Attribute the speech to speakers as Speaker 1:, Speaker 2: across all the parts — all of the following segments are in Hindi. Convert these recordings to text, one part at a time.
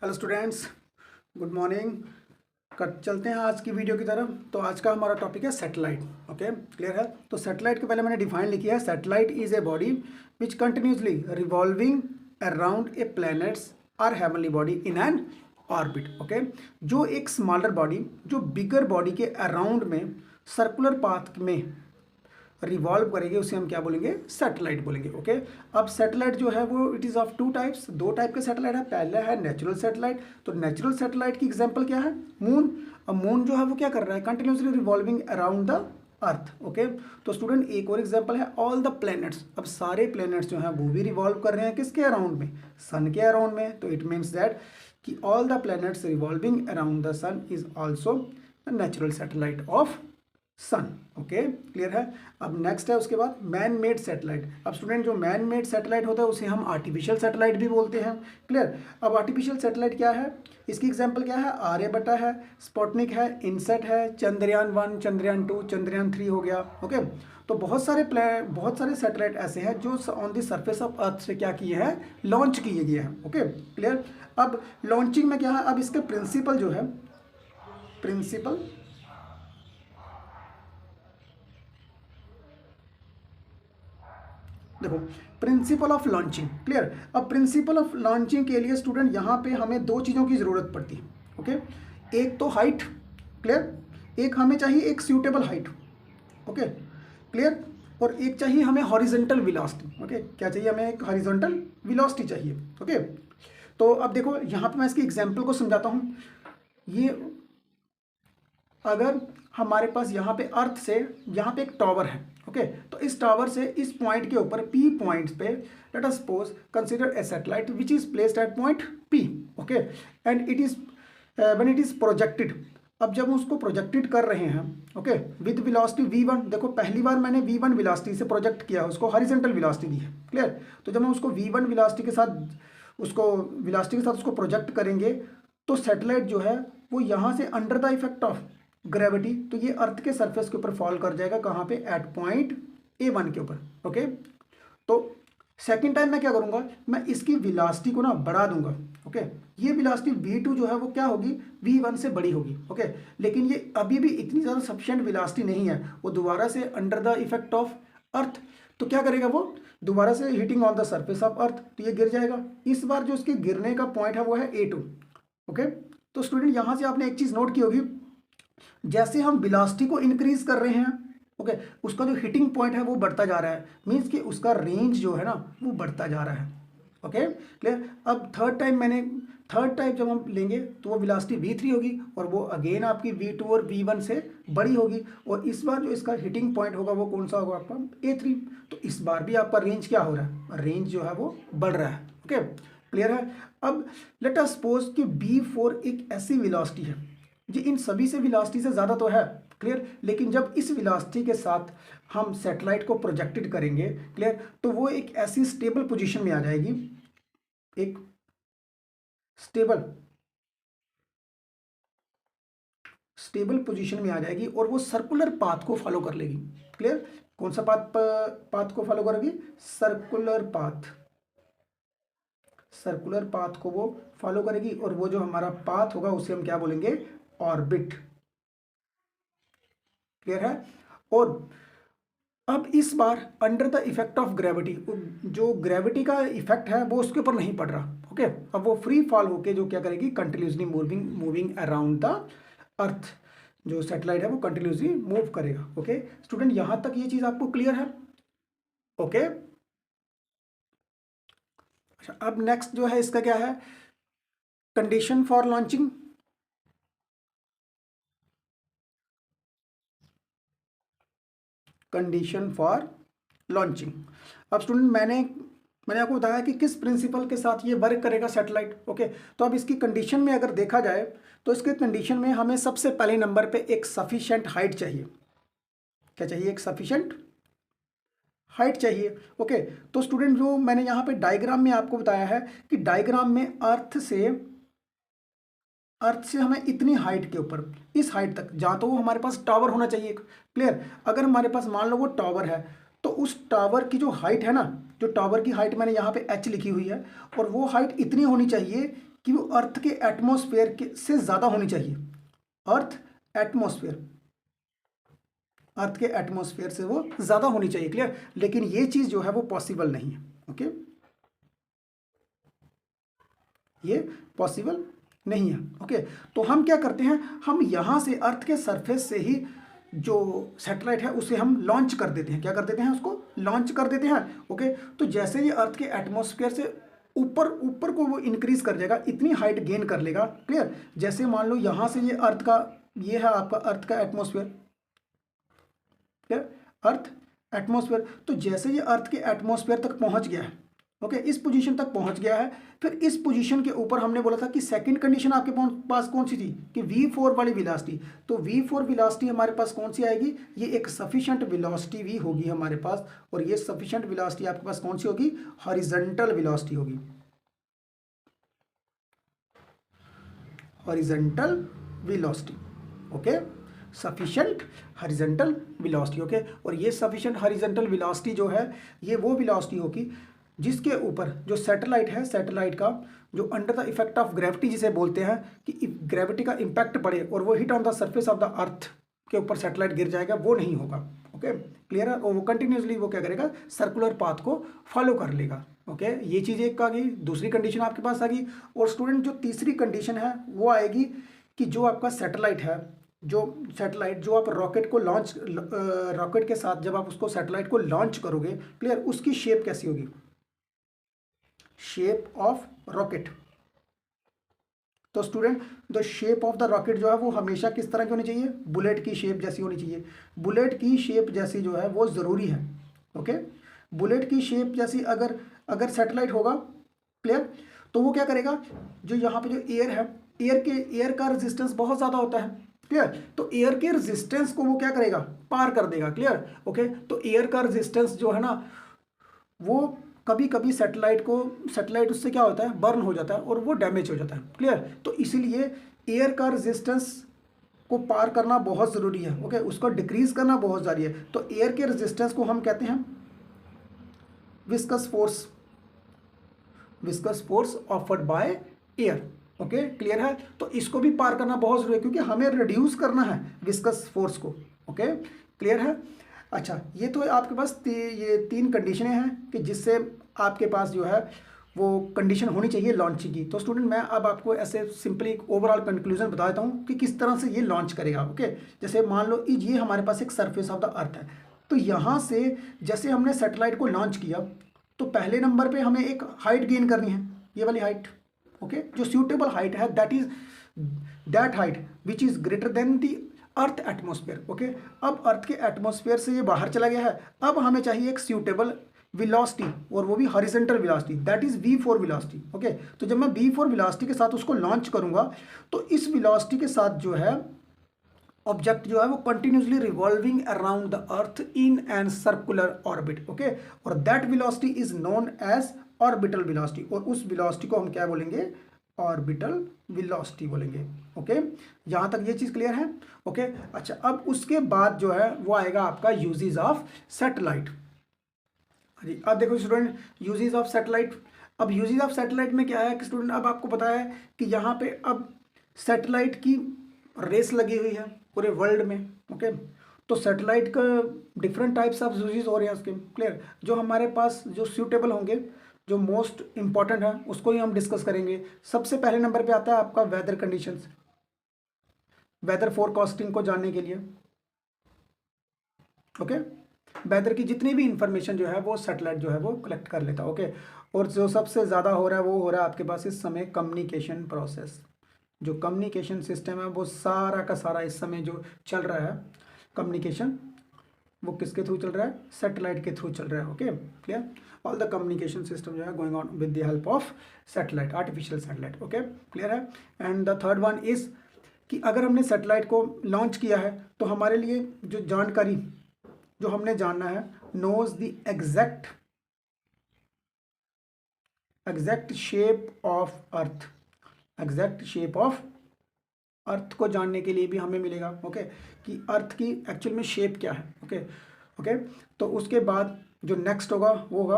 Speaker 1: Hello students, good morning. कर चलते हैं आज की वीडियो की तरफ। तो आज का हमारा टॉपिक है सैटेलाइट। ओके, क्लियर है। तो सैटेलाइट के पहले मैंने डिफाइन लिखी है, satellite is a body which continuously revolving around a planets और heavenly body in an orbit. Okay, जो एक स्मॉलर बॉडी जो बिगर बॉडी के अराउंड में सर्कुलर पाथ में रिवॉल्व करेंगे उसे हम क्या बोलेंगे, सैटेलाइट बोलेंगे। ओके, अब सैटेलाइट जो है वो it is of two types, दो टाइप के सैटेलाइट है। पहला है नेचुरल सैटेलाइट। तो नेचुरल सैटेलाइट की एग्जांपल क्या है, मून। अब मून जो है वो क्या कर रहा है, continuously revolving around the earth. Okay, तो स्टूडेंट एक और एग्जांपल है ऑल द प्लैनेट्स। अब सारे प्लैनेट्स जो हैं वो भी रिवॉल्व कर रहे हैं किसके अराउंड में, सन के अराउंड में। तो इट मीन्स दैट कि all the planets revolving around the sun is also the natural satellite of sun. Okay, clear है। अब नेक्स्ट है उसके बाद मैन मेड सैटेलाइट। अब स्टूडेंट जो मैन मेड सैटेलाइट होता है उसे हम आर्टिफिशियल सैटेलाइट भी बोलते हैं। क्लियर। अब आर्टिफिशियल सैटेलाइट क्या है, इसकी एग्जांपल क्या है, आर्यभट्टा है, स्पुतनिक है, इनसेट है, चंद्रयान 1, चंद्रयान 2, चंद्रयान 3 हो गया। ओके, तो बहुत सारे सैटेलाइट ऐसे हैं जो ऑन द सरफेस ऑफ अर्थ से क्या किए हैं, लॉन्च किए गए हैं। Okay, clear. अब लॉन्चिंग में क्या है, अब इसके प्रिंसिपल जो है, प्रिंसिपल देखो, प्रिंसिपल ऑफ लॉन्चिंग। क्लियर। अब प्रिंसिपल ऑफ लॉन्चिंग के लिए स्टूडेंट यहाँ पे हमें दो चीज़ों की ज़रूरत पड़ती है। ओके, एक तो हाइट। क्लियर। एक हमें चाहिए एक सूटेबल हाइट। Okay, clear. और एक चाहिए हमें हॉरिजॉन्टल वेलोसिटी। ओके, क्या चाहिए हमें, एक हॉरिजॉन्टल वेलोसिटी चाहिए। ओके, तो अब देखो यहाँ पे मैं इसकी एग्जांपल को समझाता हूँ। ये अगर हमारे पास यहाँ पे अर्थ से यहाँ पे एक टावर है। ओके, तो इस टावर से इस पॉइंट के ऊपर पी पॉइंट पे let us suppose consider a satellite which is placed at point P. Okay, and it is when it is projected. अब जब हम उसको प्रोजेक्टेड कर रहे हैं, ओके, विद वेलोसिटी v1। देखो पहली बार मैंने v1 वेलोसिटी से प्रोजेक्ट किया, उसको हॉरिजॉन्टल वेलोसिटी दी है। क्लियर। तो जब हम उसको v1 वेलोसिटी के साथ उसको प्रोजेक्ट करेंगे तो सैटेलाइट जो है वो यहाँ से under the effect of gravity, तो ये अर्थ के सरफेस के ऊपर फॉल कर जाएगा, कहाँ पे, एट पॉइंट A1 के ऊपर। ओके, तो सेकंड टाइम मैं क्या करूँगा, मैं इसकी वेलोसिटी को ना बढ़ा दूंगा। ओके, ये वेलोसिटी v2 जो है वो क्या होगी, v1 से बड़ी होगी। ओके, लेकिन ये अभी भी इतनी ज़्यादा सफिशिएंट वेलोसिटी नहीं है, वो दोबारा से under the effect of earth, तो क्या करेगा वो, दोबारा से hitting on the surface of earth, तो ये गिर जाएगा। इस बार जो इसके गिरने का पॉइंट है वो है A2। ओके, तो स्टूडेंट यहाँ से आपने एक चीज़ नोट की होगी, जैसे हम वेलोसिटी को इंक्रीज कर रहे हैं, ओके, उसका जो हिटिंग पॉइंट है वो बढ़ता जा रहा है, मीन्स कि उसका रेंज जो है ना वो बढ़ता जा रहा है। Okay, clear. अब थर्ड टाइप जब हम लेंगे तो वो वेलोसिटी v3 होगी और वो अगेन आपकी v2 और v1 से बड़ी होगी, और इस बार जो इसका हिटिंग पॉइंट होगा वो कौन सा होगा आपका, A3। तो इस बार भी आपका रेंज क्या हो रहा है, रेंज जो है वो बढ़ रहा है। ओके, क्लियर है। अब लेट अस सपोज कि b4 एक ऐसी वेलोसिटी है जी, इन सभी से वेलोसिटी से ज़्यादा तो है। क्लियर। लेकिन जब इस वेलोसिटी के साथ हम सैटेलाइट को प्रोजेक्टेड करेंगे, क्लियर, तो वो एक ऐसी स्टेबल पोजीशन में आ जाएगी, एक स्टेबल पोजीशन में आ जाएगी, और वो सर्कुलर पाथ को फॉलो कर लेगी। क्लियर। कौन सा पाथ को फॉलो करेगी, सर्कुलर पाथ को वो फॉलो करेगी, और वो जो हमारा पाथ होगा उसे हम क्या बोलेंगे, ऑर्बिट। क्लियर है। और अब इस बार under the effect of gravity, जो ग्रेविटी का इफेक्ट है वो उसके ऊपर नहीं पड़ रहा। ओके, अब वो फ्री फॉल होके जो क्या करेगी, कंटिन्यूसली मूविंग अराउंड द अर्थ, जो सैटेलाइट है वो कंटिन्यूसली मूव करेगा। ओके स्टूडेंट, यहां तक ये चीज आपको क्लियर है। ओके, अच्छा, अब नेक्स्ट जो है इसका क्या है, condition for launching. Condition for launching. अब स्टूडेंट मैंने आपको बताया कि किस प्रिंसिपल के साथ ये वर्क करेगा सैटेलाइट। ओके, तो अब इसकी कंडीशन में अगर देखा जाए तो इसके कंडीशन में हमें सबसे पहले नंबर पे एक सफिशिएंट हाइट चाहिए। क्या चाहिए, एक सफिशिएंट हाइट चाहिए। ओके, तो स्टूडेंट जो मैंने यहाँ पे डायग्राम में आपको बताया है कि डायग्राम में अर्थ से हमें इतनी हाइट के ऊपर, इस हाइट तक जहाँ तो वो हमारे पास टावर होना चाहिए। क्लियर। अगर हमारे पास मान लो वो टावर है, तो उस टावर की जो हाइट है ना, जो टावर की हाइट मैंने यहाँ पे h लिखी हुई है, और वो हाइट इतनी होनी चाहिए कि वो अर्थ के एटमॉस्फेयर के से ज़्यादा होनी चाहिए। अर्थ एटमॉस्फेयर, अर्थ के एटमॉस्फेयर से वो ज़्यादा होनी चाहिए, क्लियर। लेकिन ये चीज़ जो है वो पॉसिबल नहीं है, ओके, ये पॉसिबल नहीं है, ओके। तो हम क्या करते हैं, हम यहाँ से अर्थ के सरफेस से ही जो सैटेलाइट है उसे हम लॉन्च कर देते हैं। क्या कर देते हैं, उसको लॉन्च कर देते हैं, ओके। तो जैसे ही अर्थ के एटमॉस्फेयर से ऊपर ऊपर को वो इंक्रीज कर जाएगा, इतनी हाइट गेन कर लेगा, क्लियर। जैसे मान लो यहाँ से ये अर्थ का, ये है आपका अर्थ का एटमॉस्फेयर, क्लियर, अर्थ एटमॉस्फेयर। तो जैसे ये अर्थ के एटमॉस्फेयर तक पहुँच गया है, ओके, इस पोजीशन तक पहुंच गया है, फिर इस पोजीशन के ऊपर हमने बोला था कि सेकंड कंडीशन आपके पास कौन सी थी, कि v4 वाली वेलोसिटी। तो v4 वेलोसिटी हमारे पास कौन सी आएगी, ये एक सफिशिएंट वेलोसिटी भी होगी हमारे पास, और ये सफिशिएंट वेलोसिटी आपके पास कौन सी होगी, हॉरिजॉन्टल वेलोसिटी होगी, horizontal velocity, okay, sufficient horizontal velocity, okay. और ये सफिशिएंट हॉरिजॉन्टल वेलोसिटी जो है, ये वो वेलोसिटी होगी जिसके ऊपर जो सैटेलाइट है, सैटेलाइट का जो under the effect of gravity जिसे बोलते हैं, कि ग्रेविटी का इम्पैक्ट पड़े और वो hit on the surface of the earth के ऊपर सैटेलाइट गिर जाएगा, वो नहीं होगा, ओके, क्लियर है। और वो कंटिन्यूसली वो क्या करेगा, सर्कुलर पाथ को फॉलो कर लेगा, ओके। ये चीज़ एक आ गई, दूसरी कंडीशन आपके पास आ गई। और स्टूडेंट जो तीसरी कंडीशन है वो आएगी कि जो आपका सैटेलाइट है, जो सैटेलाइट जो आप रॉकेट को लॉन्च, रॉकेट के साथ जब आप उसको सैटेलाइट को लॉन्च करोगे, क्लियर, उसकी शेप कैसी होगी, शेप ऑफ रॉकेट। तो student the shape of the rocket जो है वो हमेशा किस तरह की होनी चाहिए, बुलेट की शेप जैसी होनी चाहिए। बुलेट की शेप जैसी जो है वो ज़रूरी है, ओके। बुलेट की शेप जैसी अगर सैटेलाइट होगा, क्लियर, तो वो क्या करेगा, जो यहाँ पे जो एयर है, एयर का रेजिस्टेंस बहुत ज़्यादा होता है, क्लियर। तो एयर के रेजिस्टेंस को वो क्या करेगा, पार कर देगा, क्लियर, ओके। तो एयर का रेजिस्टेंस जो है ना, वो कभी कभी सैटेलाइट उससे क्या होता है, बर्न हो जाता है और वो डैमेज हो जाता है, क्लियर। तो इसीलिए एयर का रेजिस्टेंस को पार करना बहुत ज़रूरी है, ओके, उसको डिक्रीज करना बहुत ज़रूरी है। तो एयर के रेजिस्टेंस को हम कहते हैं viscous force offered by air, okay, clear है। तो इसको भी पार करना बहुत ज़रूरी है, क्योंकि हमें रिड्यूस करना है विस्कस फोर्स को, ओके, क्लियर है। अच्छा, ये तो आपके पास ये तीन कंडीशनें हैं कि जिससे आपके पास जो है वो कंडीशन होनी चाहिए लॉन्चिंग की। तो स्टूडेंट मैं अब आपको ऐसे सिंपली एक ओवरऑल कंक्लूजन बता देता हूँ कि किस तरह से ये लॉन्च करेगा, ओके। जैसे मान लो ये हमारे पास एक सरफेस ऑफ द अर्थ है, तो यहाँ से जैसे हमने सैटेलाइट को लॉन्च किया, तो पहले नंबर पर हमें एक हाइट गेन करनी है, ये वाली हाइट, ओके, जो सूटेबल हाइट है, that height which is greater than the earth atmosphere, okay. अब अर्थ के एटमॉस्फेयर से ये बाहर चला गया है, अब हमें चाहिए एक सूटेबल वेलोसिटी, और वो भी horizontal velocity, that is v4 velocity, okay. तो जब मैं v4 वेलोसिटी के साथ उसको लॉन्च करूंगा, तो इस वेलोसिटी के साथ जो है ऑब्जेक्ट जो है वो continuously revolving around the earth in an circular orbit, okay. और that velocity is known as orbital velocity, और उस वेलोसिटी को हम क्या बोलेंगे, ऑर्बिटल वेलोसिटी बोलेंगे, ओके। यहाँ तक ये चीज़ क्लियर है, ओके। अच्छा, अब उसके बाद जो है वो आएगा आपका यूजेस ऑफ सैटेलाइट। जी, अब देखो स्टूडेंट, यूजेस ऑफ सैटेलाइट। अब यूजेस ऑफ सैटेलाइट में क्या है कि स्टूडेंट, अब आपको पता है कि यहाँ पे अब सैटेलाइट की रेस लगी हुई है पूरे वर्ल्ड में, ओके। तो सैटेलाइट का डिफरेंट टाइप्स ऑफ यूजेस हो रहे हैं उसके, क्लियर। जो हमारे पास जो सूटेबल होंगे, जो मोस्ट इंपॉर्टेंट है, उसको ही हम डिस्कस करेंगे। सबसे पहले नंबर पे आता है आपका वेदर कंडीशंस, वेदर फोरकास्टिंग को जानने के लिए, ओके। वेदर की जितनी भी इंफॉर्मेशन जो है वो सैटेलाइट जो है वो कलेक्ट कर लेता है, ओके। और जो सबसे ज़्यादा हो रहा है वो हो रहा है आपके पास इस समय कम्युनिकेशन प्रोसेस, जो कम्युनिकेशन सिस्टम है वो सारा का सारा इस समय जो चल रहा है कम्युनिकेशन, वो किसके थ्रू चल रहा है, सैटेलाइट के थ्रू चल रहा है, okay, clear. All the communication system जो है going on with the help of satellite, artificial satellite, okay, clear है। And the third one is कि अगर हमने सैटेलाइट को लॉन्च किया है, तो हमारे लिए जो जानकारी जो हमने जानना है, knows the exact shape of earth, exact shape of earth को जानने के लिए भी हमें मिलेगा, ओके, कि अर्थ की एक्चुअल में शेप क्या है, ओके, ओके। तो उसके बाद जो नेक्स्ट होगा वो होगा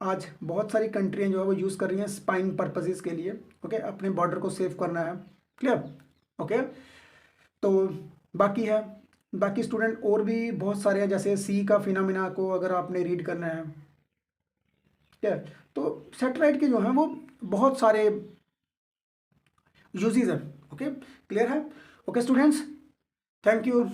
Speaker 1: आज बहुत सारी कंट्रियाँ जो है वो यूज़ कर रही हैं स्पाइंग पर्पसेस के लिए। ओके, अपने बॉर्डर को सेव करना है। क्लियर? ओके, तो बाकी है, बाकी स्टूडेंट और भी बहुत सारे हैं, जैसे सी का फिनोमिना को अगर आपने रीड करना है। ठीक है, तो सैटेलाइट के जो हैं वो बहुत सारे यूजेस हैं। ओके, क्लियर है? Okay students, thank you.